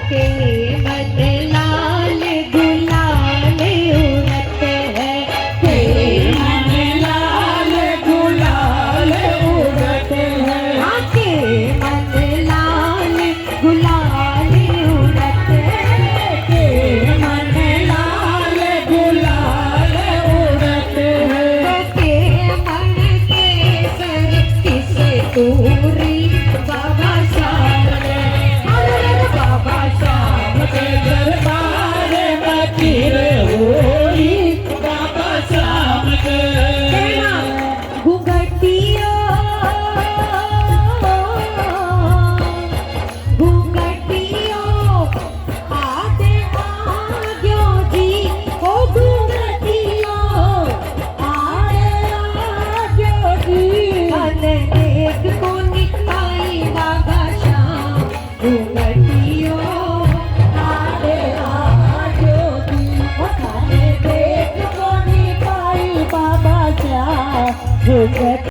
के मन लाल गुलाल उड़ते हैं, के मन लाल गुलाल उड़ते हैं, के मन लाल गुलाल उड़ते हैं, के मन लाल गुलाल उड़ते हैं, के मन के सर किसे दूरी बाबा श्याम के, बाबा श्याम के दरबार में पीर होली बाबा श्याम के। घुंघटियों घुंघटियों आगे आग्यो जी, ओ घुंघटियों आगे आग्यो जी, अने देख को निकाई बाबा श्याम, घुंघटियों आगे आग्यो जी, ओ खाने देख को निकाई बाबा श्याम, घुंघट